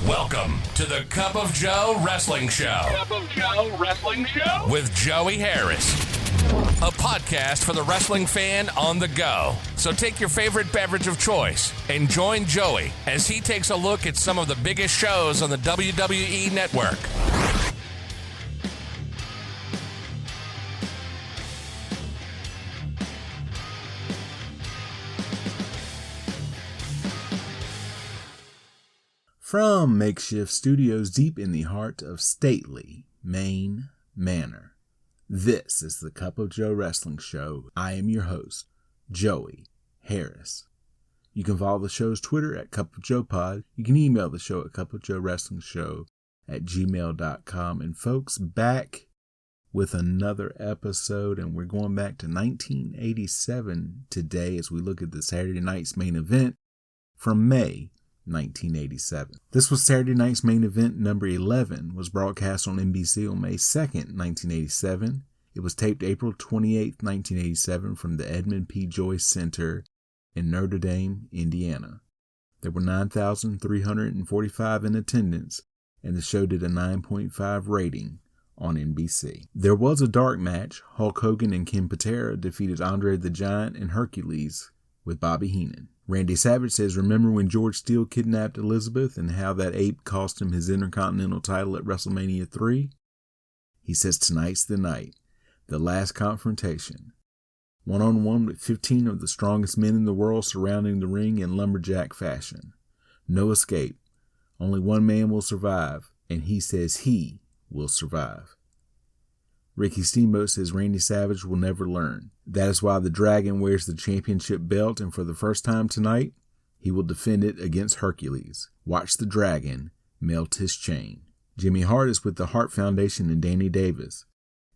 Welcome to the Cup of Joe Wrestling Show. Cup of Joe Wrestling Show? With Joey Harris. A podcast for the wrestling fan on the go. So take your favorite beverage of choice and join Joey as he takes a look at some of the biggest shows on the WWE Network. From makeshift studios deep in the heart of stately Maine Manor, this is the Cup of Joe Wrestling Show. I am your host, Joey Harris. You can follow the show's Twitter at Cup of Joe Pod. You can email the show at cupofjoewrestlingshow@gmail.com. And folks, back with another episode, and we're going back to 1987 today as we look at the Saturday night's main event from May 1987. This was Saturday night's main event number 11, was broadcast on NBC on May 2nd, 1987. It was taped April 28th, 1987 from the Edmund P. Joyce Center in Notre Dame, Indiana. There were 9,345 in attendance, and the show did a 9.5 rating on NBC. There was a dark match. Hulk Hogan and Ken Patera defeated Andre the Giant and Hercules with Bobby Heenan. Randy Savage says, remember when George Steele kidnapped Elizabeth and how that ape cost him his Intercontinental title at WrestleMania 3? He says, tonight's the night, the last confrontation. One-on-one with 15 of the strongest men in the world surrounding the ring in Lumberjack fashion. No escape. Only one man will survive, and he says he will survive. Ricky Steamboat says Randy Savage will never learn. That is why the Dragon wears the championship belt, and for the first time tonight, he will defend it against Hercules. Watch the Dragon melt his chain. Jimmy Hart is with the Hart Foundation and Danny Davis.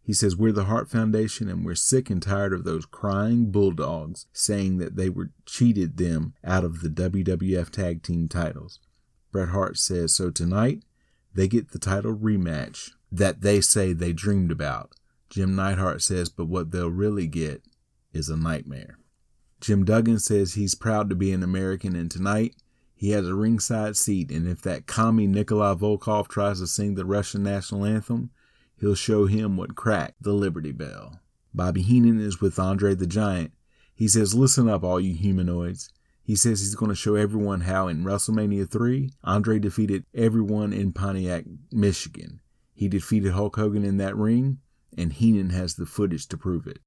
He says, we're the Hart Foundation, and we're sick and tired of those crying bulldogs saying that they were cheated them out of the WWF Tag Team titles. Bret Hart says, so tonight, they get the title rematch that they say they dreamed about. Jim Neidhart says, but what they'll really get is a nightmare. Jim Duggan says he's proud to be an American, and tonight he has a ringside seat, and if that commie Nikolai Volkov tries to sing the Russian national anthem, he'll show him what cracked the Liberty Bell. Bobby Heenan is with Andre the Giant. He says, listen up, all you humanoids. He says he's going to show everyone how in WrestleMania 3, Andre defeated everyone in Pontiac, Michigan. He defeated Hulk Hogan in that ring, and Heenan has the footage to prove it.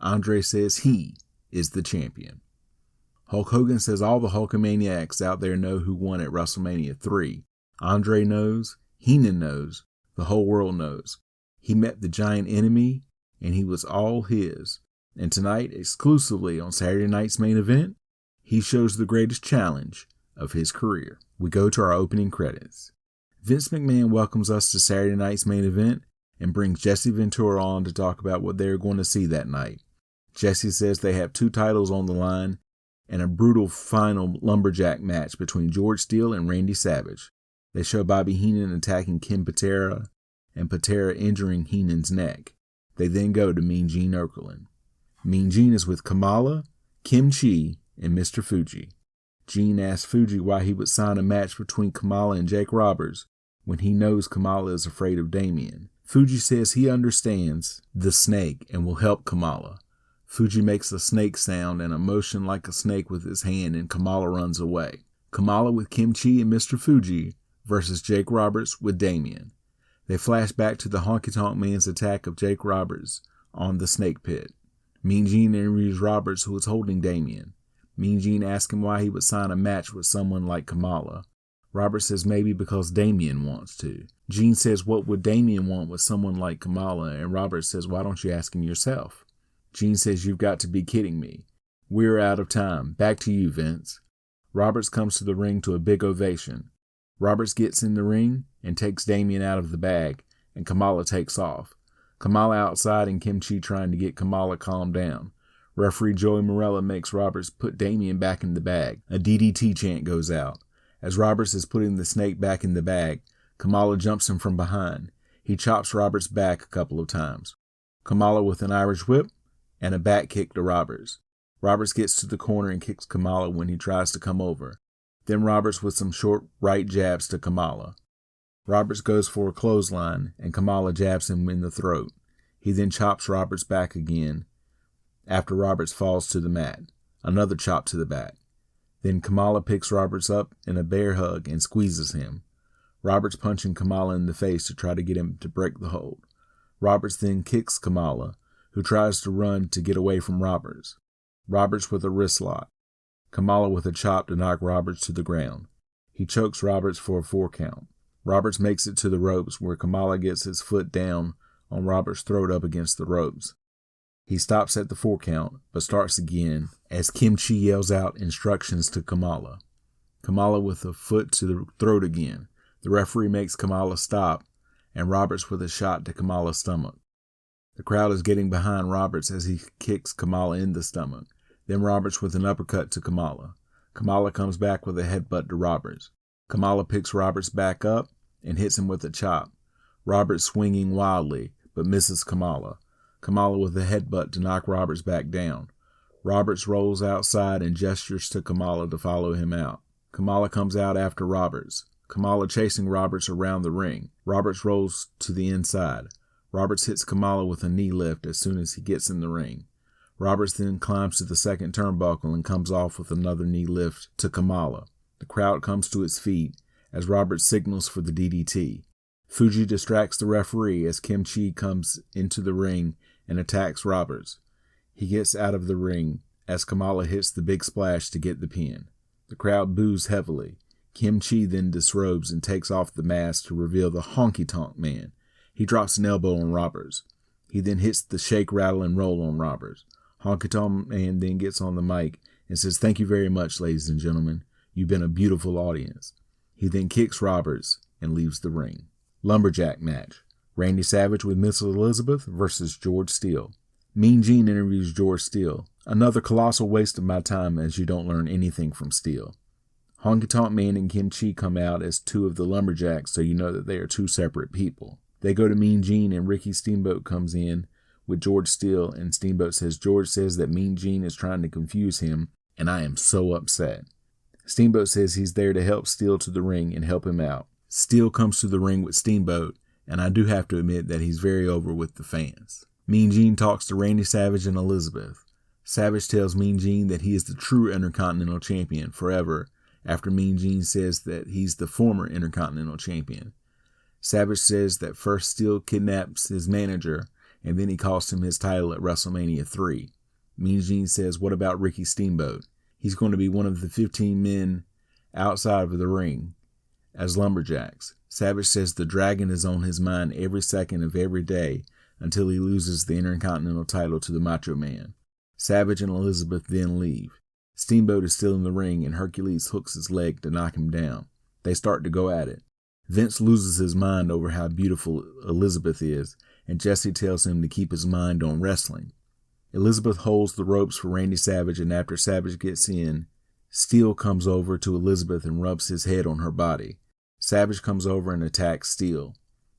Andre says he is the champion. Hulk Hogan says all the Hulkamaniacs out there know who won at WrestleMania 3. Andre knows, Heenan knows, the whole world knows. He met the giant enemy, and he was all his. And tonight, exclusively on Saturday night's main event, he shows the greatest challenge of his career. We go to our opening credits. Vince McMahon welcomes us to Saturday night's main event and brings Jesse Ventura on to talk about what they're going to see that night. Jesse says they have 2 titles on the line and a brutal final lumberjack match between George Steele and Randy Savage. They show Bobby Heenan attacking Ken Patera and Patera injuring Heenan's neck. They then go to Mean Gene Okerlund. Mean Gene is with Kamala, Kim Chi, and Mr. Fuji. Gene asks Fuji why he would sign a match between Kamala and Jake Roberts when he knows Kamala is afraid of Damien. Fuji says he understands the snake and will help Kamala. Fuji makes a snake sound and a motion like a snake with his hand, and Kamala runs away. Kamala with Kim Chi and Mr. Fuji versus Jake Roberts with Damien. They flash back to the Honky Tonk Man's attack of Jake Roberts on the snake pit. Mean Gene interviews Roberts, who is holding Damien. Mean Gene asks him why he would sign a match with someone like Kamala. Robert says maybe because Damien wants to. Gene says what would Damien want with someone like Kamala, and Robert says why don't you ask him yourself? Gene says you've got to be kidding me. We're out of time. Back to you, Vince. Roberts comes to the ring to a big ovation. Roberts gets in the ring and takes Damien out of the bag, and Kamala takes off. Kamala outside and Kim Chi trying to get Kamala calmed down. Referee Joey Morella makes Roberts put Damien back in the bag. A DDT chant goes out. As Roberts is putting the snake back in the bag, Kamala jumps him from behind. He chops Roberts back a couple of times. Kamala with an Irish whip and a back kick to Roberts. Roberts gets to the corner and kicks Kamala when he tries to come over. Then Roberts with some short right jabs to Kamala. Roberts goes for a clothesline, and Kamala jabs him in the throat. He then chops Roberts back again after Roberts falls to the mat. Another chop to the back. Then Kamala picks Roberts up in a bear hug and squeezes him. Roberts punching Kamala in the face to try to get him to break the hold. Roberts then kicks Kamala, who tries to run to get away from Roberts. Roberts with a wrist lock. Kamala with a chop to knock Roberts to the ground. He chokes Roberts for a 4 count. Roberts makes it to the ropes where Kamala gets his foot down on Roberts' throat up against the ropes. He stops at the 4 count, but starts again as Kim Chi yells out instructions to Kamala. Kamala with a foot to the throat again. The referee makes Kamala stop, and Roberts with a shot to Kamala's stomach. The crowd is getting behind Roberts as he kicks Kamala in the stomach. Then Roberts with an uppercut to Kamala. Kamala comes back with a headbutt to Roberts. Kamala picks Roberts back up and hits him with a chop. Roberts swinging wildly, but misses Kamala. Kamala with a headbutt to knock Roberts back down. Roberts rolls outside and gestures to Kamala to follow him out. Kamala comes out after Roberts. Kamala chasing Roberts around the ring. Roberts rolls to the inside. Roberts hits Kamala with a knee lift as soon as he gets in the ring. Roberts then climbs to the second turnbuckle and comes off with another knee lift to Kamala. The crowd comes to its feet as Roberts signals for the DDT. Fuji distracts the referee as Kim Chi comes into the ring and attacks Roberts. He gets out of the ring as Kamala hits the big splash to get the pin. The crowd boos heavily. Kim Chi then disrobes and takes off the mask to reveal the Honky Tonk Man. He drops an elbow on Roberts. He then hits the shake, rattle, and roll on Roberts. Honky Tonk Man then gets on the mic and says, "Thank you very much, ladies and gentlemen. You've been a beautiful audience." He then kicks Roberts and leaves the ring. Lumberjack match. Randy Savage with Miss Elizabeth versus George Steele. Mean Gene interviews George Steele. Another colossal waste of my time as you don't learn anything from Steele. Honky Tonk Man and Kim Chi come out as two of the Lumberjacks, so you know that they are two separate people. They go to Mean Gene and Ricky Steamboat comes in with George Steele, and Steamboat says George says that Mean Gene is trying to confuse him, and I am so upset. Steamboat says he's there to help Steele to the ring and help him out. Steele comes to the ring with Steamboat, and I do have to admit that he's very over with the fans. Mean Gene talks to Randy Savage and Elizabeth. Savage tells Mean Gene that he is the true Intercontinental Champion forever, after Mean Gene says that he's the former Intercontinental Champion. Savage says that first Steele kidnaps his manager, and then he costs him his title at WrestleMania 3. Mean Gene says, "What about Ricky Steamboat? He's going to be one of the 15 men outside of the ring as Lumberjacks." Savage says the Dragon is on his mind every second of every day until he loses the Intercontinental title to the Macho Man. Savage and Elizabeth then leave. Steamboat is still in the ring and Hercules hooks his leg to knock him down. They start to go at it. Vince loses his mind over how beautiful Elizabeth is, and Jesse tells him to keep his mind on wrestling. Elizabeth holds the ropes for Randy Savage, and after Savage gets in, Steele comes over to Elizabeth and rubs his head on her body. Savage comes over and attacks Steele.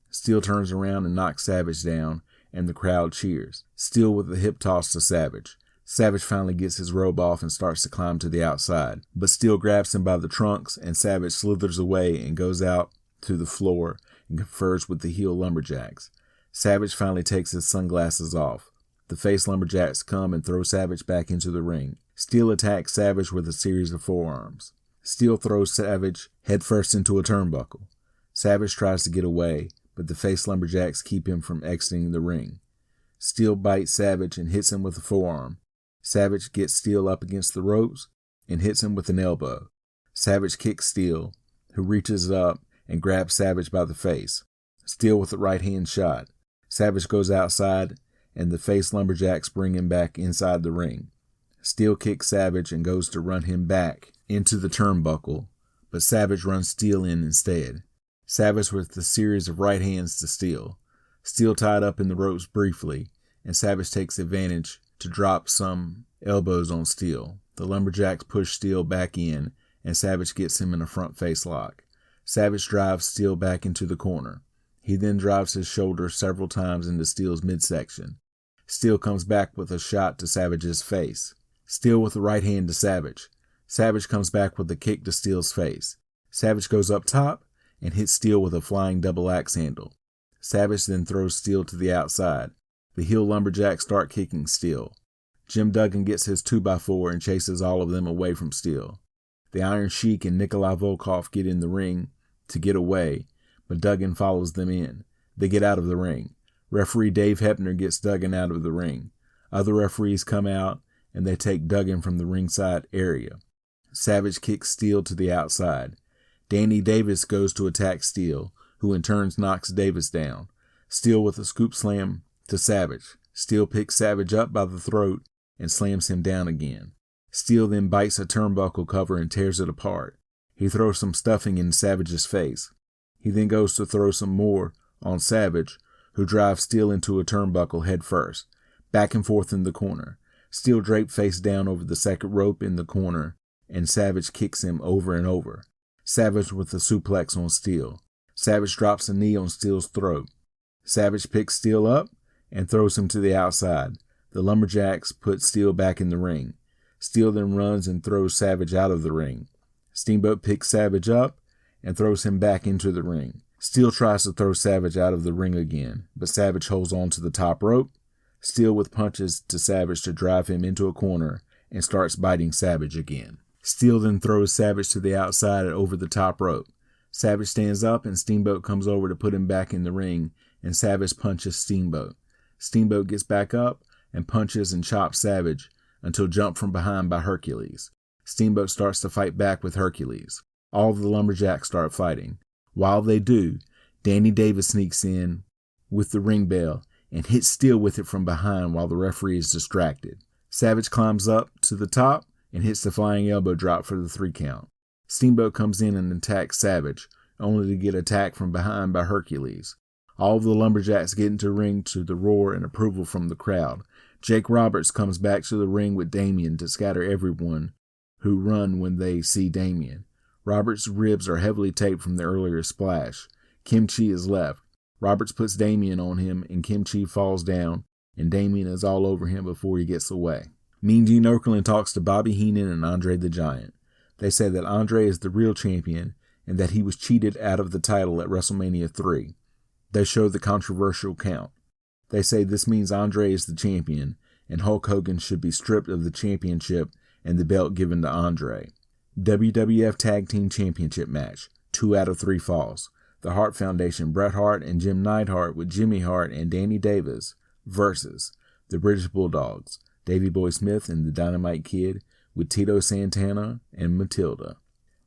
Steele turns around and knocks Savage down, and the crowd cheers. Steele with a hip toss to Savage. Savage finally gets his robe off and starts to climb to the outside, but Steele grabs him by the trunks, and Savage slithers away and goes out to the floor and confers with the heel Lumberjacks. Savage finally takes his sunglasses off. The face Lumberjacks come and throw Savage back into the ring. Steele attacks Savage with a series of forearms. Steele throws Savage headfirst into a turnbuckle. Savage tries to get away, but the face Lumberjacks keep him from exiting the ring. Steele bites Savage and hits him with a forearm. Savage gets Steele up against the ropes and hits him with an elbow. Savage kicks Steele, who reaches up and grabs Savage by the face. Steele with a right hand shot. Savage goes outside, and the face Lumberjacks bring him back inside the ring. Steele kicks Savage and goes to run him back into the turnbuckle, but Savage runs Steele in instead. Savage with a series of right hands to Steele. Steele tied up in the ropes briefly, and Savage takes advantage to drop some elbows on Steele. The Lumberjacks push Steele back in, and Savage gets him in a front face lock. Savage drives Steele back into the corner. He then drives his shoulder several times into Steele's midsection. Steele comes back with a shot to Savage's face. Steele with the right hand to Savage. Savage comes back with a kick to Steele's face. Savage goes up top and hits Steele with a flying double axe handle. Savage then throws Steele to the outside. The heel Lumberjacks start kicking Steele. Jim Duggan gets his 2x4 and chases all of them away from Steele. The Iron Sheik and Nikolai Volkov get in the ring to get away, but Duggan follows them in. They get out of the ring. Referee Dave Hepner gets Duggan out of the ring. Other referees come out and they take Duggan from the ringside area. Savage kicks Steele to the outside. Danny Davis goes to attack Steele, who in turn knocks Davis down. Steele with a scoop slam to Savage. Steele picks Savage up by the throat and slams him down again. Steele then bites a turnbuckle cover and tears it apart. He throws some stuffing in Savage's face. He then goes to throw some more on Savage, who drives Steele into a turnbuckle head first. Back and forth in the corner. Steele draped face down over the second rope in the corner, and Savage kicks him over and over. Savage with a suplex on Steele. Savage drops a knee on Steele's throat. Savage picks Steele up and throws him to the outside. The Lumberjacks put Steele back in the ring. Steele then runs and throws Savage out of the ring. Steamboat picks Savage up and throws him back into the ring. Steele tries to throw Savage out of the ring again, but Savage holds on to the top rope. Steele with punches to Savage to drive him into a corner and starts biting Savage again. Steele then throws Savage to the outside and over the top rope. Savage stands up and Steamboat comes over to put him back in the ring, and Savage punches Steamboat. Steamboat gets back up and punches and chops Savage until jumped from behind by Hercules. Steamboat starts to fight back with Hercules. All of the Lumberjacks start fighting. While they do, Danny Davis sneaks in with the ring bell and hits Steele with it from behind while the referee is distracted. Savage climbs up to the top and hits the flying elbow drop for the 3 count. Steamboat comes in and attacks Savage, only to get attacked from behind by Hercules. All of the Lumberjacks get into the ring to the roar and approval from the crowd. Jake Roberts comes back to the ring with Damien to scatter everyone who run when they see Damien. Roberts' ribs are heavily taped from the earlier splash. Kim Chi is left. Roberts puts Damien on him and Kim Chi falls down, and Damien is all over him before he gets away. Mean Gene Okerlund talks to Bobby Heenan and Andre the Giant. They say that Andre is the real champion and that he was cheated out of the title at WrestleMania 3. They show the controversial count. They say this means Andre is the champion and Hulk Hogan should be stripped of the championship and the belt given to Andre. WWF Tag Team Championship match, 2 out of 3 falls. The Hart Foundation, Bret Hart and Jim Neidhart with Jimmy Hart and Danny Davis versus the British Bulldogs, Davey Boy Smith and the Dynamite Kid with Tito Santana and Matilda.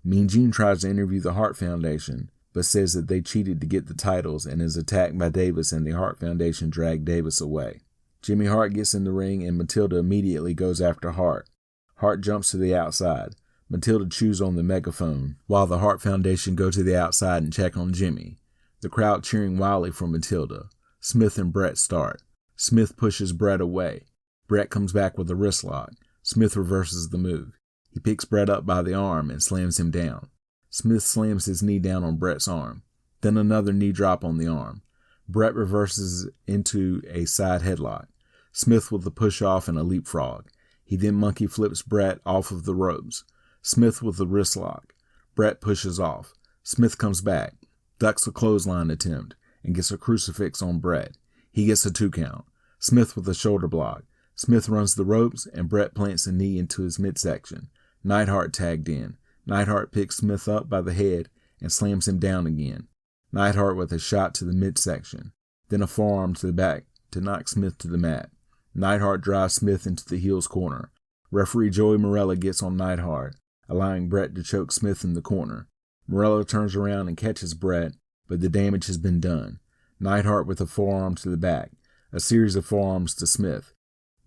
Mean Gene tries to interview the Hart Foundation, but says that they cheated to get the titles and is attacked by Davis, and the Hart Foundation drag Davis away. Jimmy Hart gets in the ring and Matilda immediately goes after Hart. Hart jumps to the outside. Matilda chews on the megaphone, while the Hart Foundation go to the outside and check on Jimmy. The crowd cheering wildly for Matilda. Smith and Brett start. Smith pushes Brett away. Brett comes back with a wrist lock. Smith reverses the move. He picks Brett up by the arm and slams him down. Smith slams his knee down on Brett's arm. Then another knee drop on the arm. Brett reverses into a side headlock. Smith with a push off and a leapfrog. He then monkey flips Brett off of the ropes. Smith with a wrist lock. Brett pushes off. Smith comes back, ducks a clothesline attempt, and gets a crucifix on Brett. He gets a 2 count. Smith with a shoulder block. Smith runs the ropes, and Brett plants a knee into his midsection. Neidhart tagged in. Neidhart picks Smith up by the head and slams him down again. Neidhart with a shot to the midsection, then a forearm to the back to knock Smith to the mat. Neidhart drives Smith into the heel's corner. Referee Joey Morella gets on Neidhart, allowing Brett to choke Smith in the corner. Morella turns around and catches Brett, but the damage has been done. Neidhart with a forearm to the back, a series of forearms to Smith.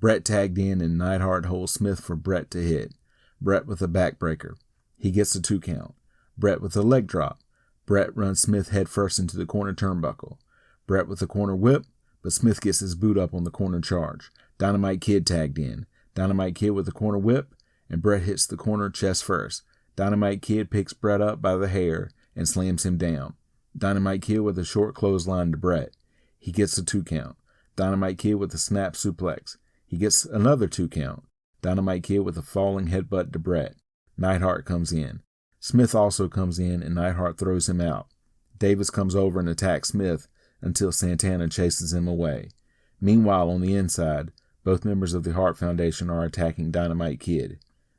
Brett tagged in and Neidhart holds Smith for Brett to hit. Brett with a backbreaker. He gets a 2 count. Brett with a leg drop. Brett runs Smith headfirst into the corner turnbuckle. Brett with a corner whip, but Smith gets his boot up on the corner charge. Dynamite Kid tagged in. Dynamite Kid with a corner whip, and Brett hits the corner chest first. Dynamite Kid picks Brett up by the hair and slams him down. Dynamite Kid with a short clothesline to Brett. He gets a 2 count. Dynamite Kid with a snap suplex. He gets another 2 count. Dynamite Kid with a falling headbutt to Brett. Neidhart comes in. Smith also comes in, and Neidhart throws him out. Davis comes over and attacks Smith until Santana chases him away. Meanwhile, on the inside, both members of the Hart Foundation are attacking Dynamite Kid.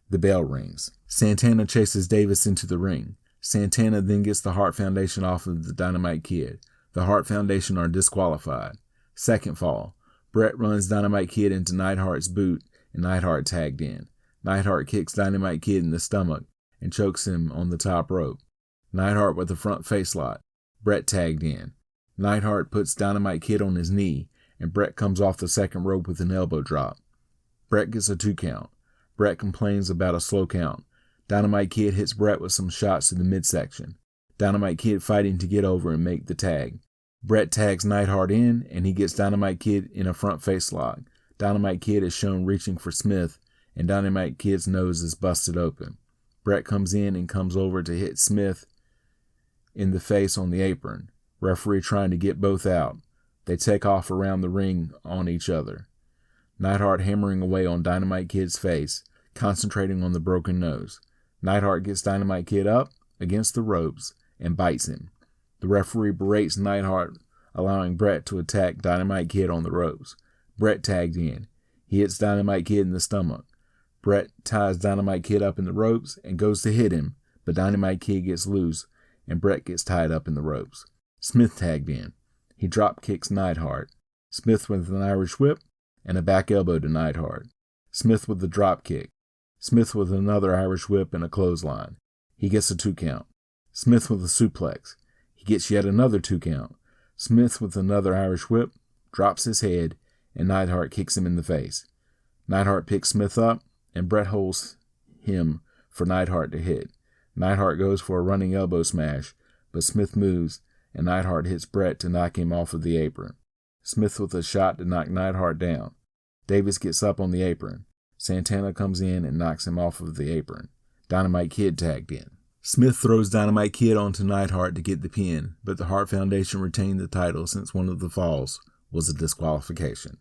The bell rings. Santana chases Davis into the ring. Santana then gets the Hart Foundation off of the Dynamite Kid. The Hart Foundation are disqualified. Second fall. Brett runs Dynamite Kid into Neidhart's boot, and Neidhart tagged in. Neidhart kicks Dynamite Kid in the stomach and chokes him on the top rope. Neidhart with a front face lock. Brett tagged in. Neidhart puts Dynamite Kid on his knee, and Brett comes off the second rope with an elbow drop. Brett gets a 2 count. Brett complains about a slow count. Dynamite Kid hits Brett with some shots to the midsection. Dynamite Kid fighting to get over and make the tag. Brett tags Neidhart in, and he gets Dynamite Kid in a front face lock. Dynamite Kid is shown reaching for Smith, and Dynamite Kid's nose is busted open. Brett comes in and comes over to hit Smith in the face on the apron. Referee trying to get both out. They take off around the ring on each other. Neidhart hammering away on Dynamite Kid's face, concentrating on the broken nose. Neidhart gets Dynamite Kid up against the ropes and bites him. The referee berates Neidhart, allowing Brett to attack Dynamite Kid on the ropes. Brett tagged in. He hits Dynamite Kid in the stomach. Brett ties Dynamite Kid up in the ropes and goes to hit him, but Dynamite Kid gets loose and Brett gets tied up in the ropes. Smith tagged in. He drop kicks Neidhart. Smith with an Irish whip and a back elbow to Neidhart. Smith with the drop kick. Smith with another Irish whip and a clothesline. He gets a 2 count. Smith with a suplex. He gets yet another 2 count. Smith with another Irish whip, drops his head, and Neidhart kicks him in the face. Neidhart picks Smith up, and Brett holds him for Neidhart to hit. Neidhart goes for a running elbow smash, but Smith moves, and Neidhart hits Brett to knock him off of the apron. Smith with a shot to knock Neidhart down. Davis gets up on the apron. Santana comes in and knocks him off of the apron. Dynamite Kid tagged in. Smith throws Dynamite Kid onto Neidhart to get the pin, but the Hart Foundation retained the title since one of the falls was a disqualification.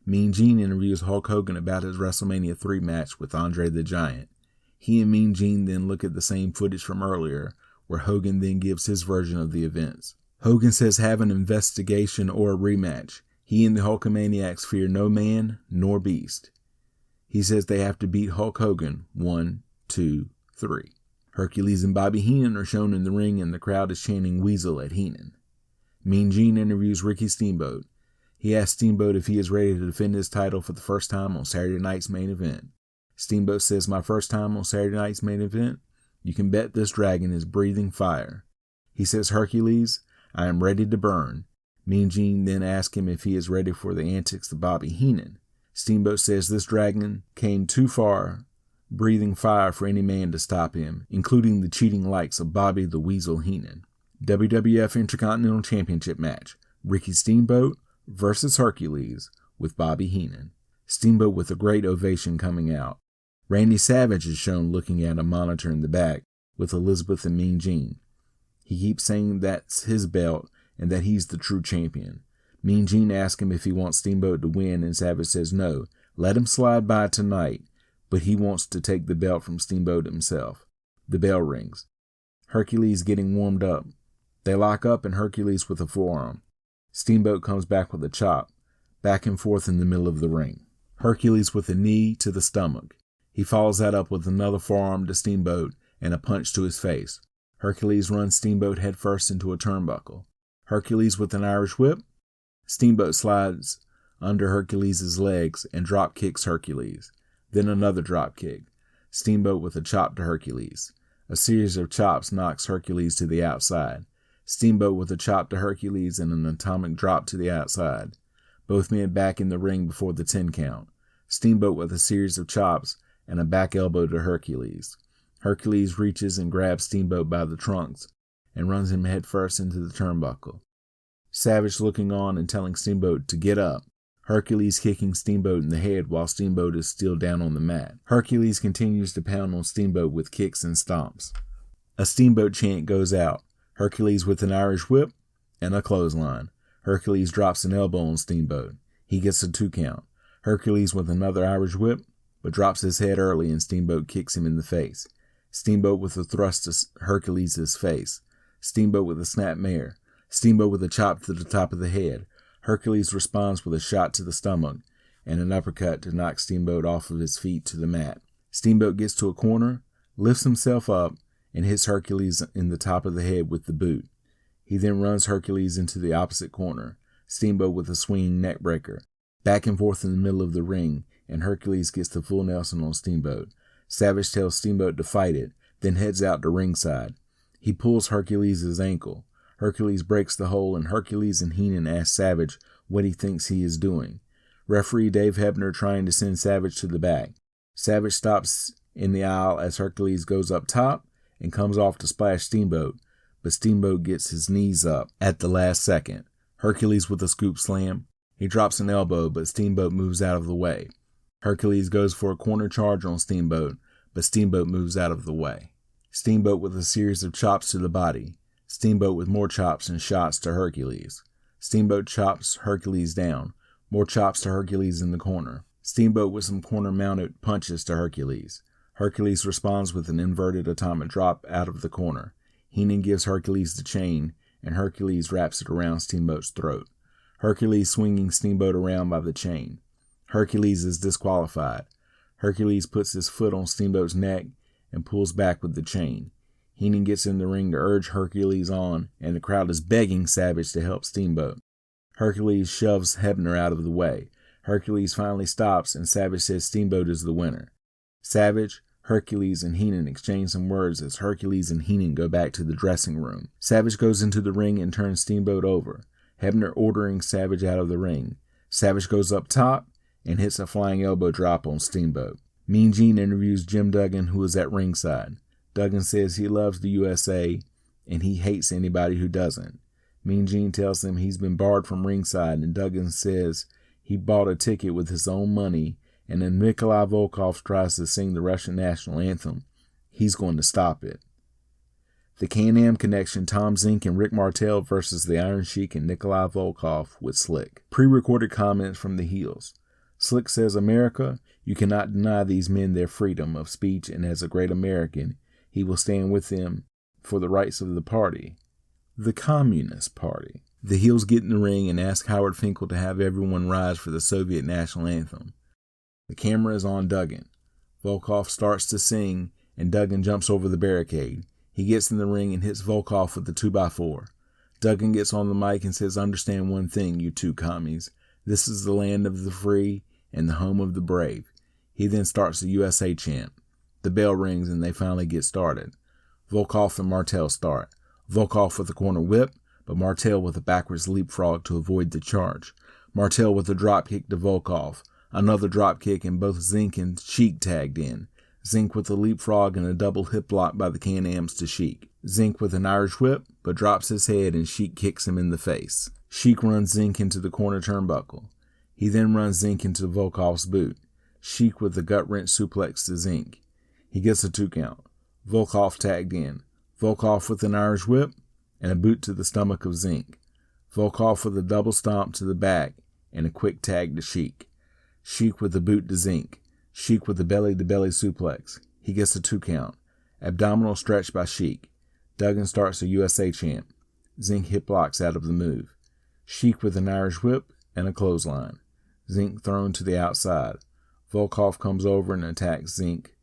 Mean Gene interviews Hulk Hogan about his WrestleMania 3 match with Andre the Giant. He and Mean Gene then look at the same footage from earlier, where Hogan then gives his version of the events. Hogan says have an investigation or a rematch. He and the Hulkamaniacs fear no man nor beast. He says they have to beat Hulk Hogan 1, 2, 3. Hercules and Bobby Heenan are shown in the ring and the crowd is chanting Weasel at Heenan. Mean Gene interviews Ricky Steamboat. He asks Steamboat if he is ready to defend his title for the first time on Saturday night's main event. Steamboat says, my first time on Saturday night's main event? You can bet this dragon is breathing fire. He says, Hercules, I am ready to burn. Mean Gene then asks him if he is ready for the antics of Bobby Heenan. Steamboat says this dragon came too far, breathing fire for any man to stop him, including the cheating likes of Bobby the Weasel Heenan. WWF Intercontinental Championship match, Ricky Steamboat versus Hercules with Bobby Heenan. Steamboat with a great ovation coming out. Randy Savage is shown looking at a monitor in the back with Elizabeth and Mean Gene. He keeps saying that's his belt and that he's the true champion. Mean Gene asks him if he wants Steamboat to win, and Savage says no, let him slide by tonight, but he wants to take the belt from Steamboat himself. The bell rings. Hercules getting warmed up. They lock up and Hercules with a forearm. Steamboat comes back with a chop, back and forth in the middle of the ring. Hercules with a knee to the stomach. He follows that up with another forearm to Steamboat and a punch to his face. Hercules runs Steamboat headfirst into a turnbuckle. Hercules with an Irish whip. Steamboat slides under Hercules' legs and drop kicks Hercules. Then another drop kick. Steamboat with a chop to Hercules. A series of chops knocks Hercules to the outside. Steamboat with a chop to Hercules and an atomic drop to the outside. Both men back in the ring before the 10 count. Steamboat with a series of chops and a back elbow to Hercules. Hercules reaches and grabs Steamboat by the trunks and runs him headfirst into the turnbuckle. Savage looking on and telling Steamboat to get up. Hercules kicking Steamboat in the head while Steamboat is still down on the mat. Hercules continues to pound on Steamboat with kicks and stomps. A Steamboat chant goes out. Hercules with an Irish whip and a clothesline. Hercules drops an elbow on Steamboat. He gets a 2 count. Hercules with another Irish whip but drops his head early and Steamboat kicks him in the face. Steamboat with a thrust to Hercules' face. Steamboat with a snap mare. Steamboat with a chop to the top of the head. Hercules responds with a shot to the stomach and an uppercut to knock Steamboat off of his feet to the mat. Steamboat gets to a corner, lifts himself up, and hits Hercules in the top of the head with the boot. He then runs Hercules into the opposite corner, Steamboat with a swinging neckbreaker. Back and forth in the middle of the ring, and Hercules gets the full Nelson on Steamboat. Savage tells Steamboat to fight it, then heads out to ringside. He pulls Hercules' ankle. Hercules breaks the hole, and Hercules and Heenan ask Savage what he thinks he is doing. Referee Dave Hebner trying to send Savage to the back. Savage stops in the aisle as Hercules goes up top and comes off to splash Steamboat, but Steamboat gets his knees up at the last second. Hercules with a scoop slam. He drops an elbow, but Steamboat moves out of the way. Hercules goes for a corner charge on Steamboat, but Steamboat moves out of the way. Steamboat with a series of chops to the body. Steamboat with more chops and shots to Hercules. Steamboat chops Hercules down. More chops to Hercules in the corner. Steamboat with some corner-mounted punches to Hercules. Hercules responds with an inverted atomic drop out of the corner. Heenan gives Hercules the chain, and Hercules wraps it around Steamboat's throat. Hercules swinging Steamboat around by the chain. Hercules is disqualified. Hercules puts his foot on Steamboat's neck and pulls back with the chain. Heenan gets in the ring to urge Hercules on, and the crowd is begging Savage to help Steamboat. Hercules shoves Hebner out of the way. Hercules finally stops, and Savage says Steamboat is the winner. Savage, Hercules, and Heenan exchange some words as Hercules and Heenan go back to the dressing room. Savage goes into the ring and turns Steamboat over, Hebner ordering Savage out of the ring. Savage goes up top and hits a flying elbow drop on Steamboat. Mean Gene interviews Jim Duggan, who is at ringside. Duggan says he loves the USA and he hates anybody who doesn't. Mean Gene tells him he's been barred from ringside, and Duggan says he bought a ticket with his own money, and if Nikolai Volkov tries to sing the Russian national anthem, he's going to stop it. The Can-Am Connection, Tom Zink and Rick Martel versus the Iron Sheik and Nikolai Volkov with Slick. Pre-recorded comments from the heels. Slick says, America, you cannot deny these men their freedom of speech, and as a great American, he will stand with them for the rights of the party, the Communist Party. The heels get in the ring and ask Howard Finkel to have everyone rise for the Soviet national anthem. The camera is on Duggan. Volkov starts to sing, and Duggan jumps over the barricade. He gets in the ring and hits Volkov with the 2x4. Duggan gets on the mic and says, understand one thing, you two commies. This is the land of the free and the home of the brave. He then starts the USA chant. The bell rings and they finally get started. Volkov and Martel start. Volkov with a corner whip, but Martel with a backwards leapfrog to avoid the charge. Martel with a drop kick to Volkov. Another drop kick, and both Zink and Sheik tagged in. Zink with a leapfrog and a double hip lock by the Can-Ams to Sheik. Zink with an Irish whip, but drops his head and Sheik kicks him in the face. Sheik runs Zink into the corner turnbuckle. He then runs Zink into Volkov's boot. Sheik with a gut-wrench suplex to Zink. He gets a 2 count. Volkov tagged in. Volkov with an Irish whip and a boot to the stomach of Zink. Volkov with a double stomp to the back and a quick tag to Sheik. Sheik with a boot to Zink. Sheik with a belly-to-belly suplex. He gets a 2 count. Abdominal stretch by Sheik. Duggan starts a USA chant. Zink hip blocks out of the move. Sheik with an Irish whip and a clothesline. Zink thrown to the outside. Volkov comes over and attacks Zink.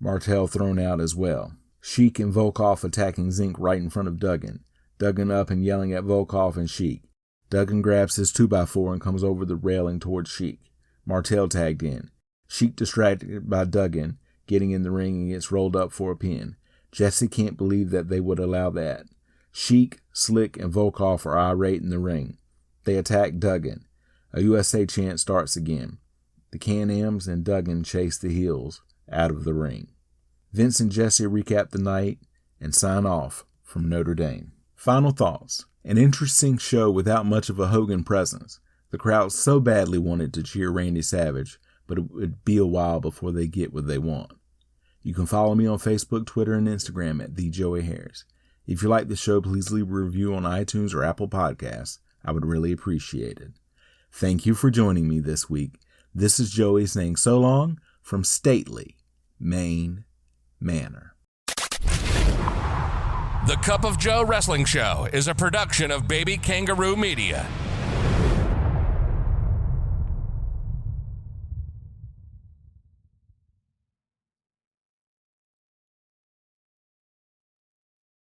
Martel thrown out as well. Sheik and Volkov attacking Zink right in front of Duggan. Duggan up and yelling at Volkov and Sheik. Duggan grabs his 2x4 and comes over the railing towards Sheik. Martel tagged in. Sheik distracted by Duggan, getting in the ring and gets rolled up for a pin. Jesse can't believe that they would allow that. Sheik, Slick, and Volkov are irate in the ring. They attack Duggan. A USA chant starts again. The Can-Ams and Duggan chase the heels out of the ring. Vince and Jesse recap the night and sign off from Notre Dame. Final thoughts. An interesting show without much of a Hogan presence. The crowd so badly wanted to cheer Randy Savage, but it would be a while before they get what they want. You can follow me on Facebook, Twitter, and Instagram at TheJoeyHarris. If you like the show, please leave a review on iTunes or Apple Podcasts. I would really appreciate it. Thank you for joining me this week. This is Joey saying so long from stately Maine Manor. The Cup of Joe Wrestling Show is a production of Baby Kangaroo Media.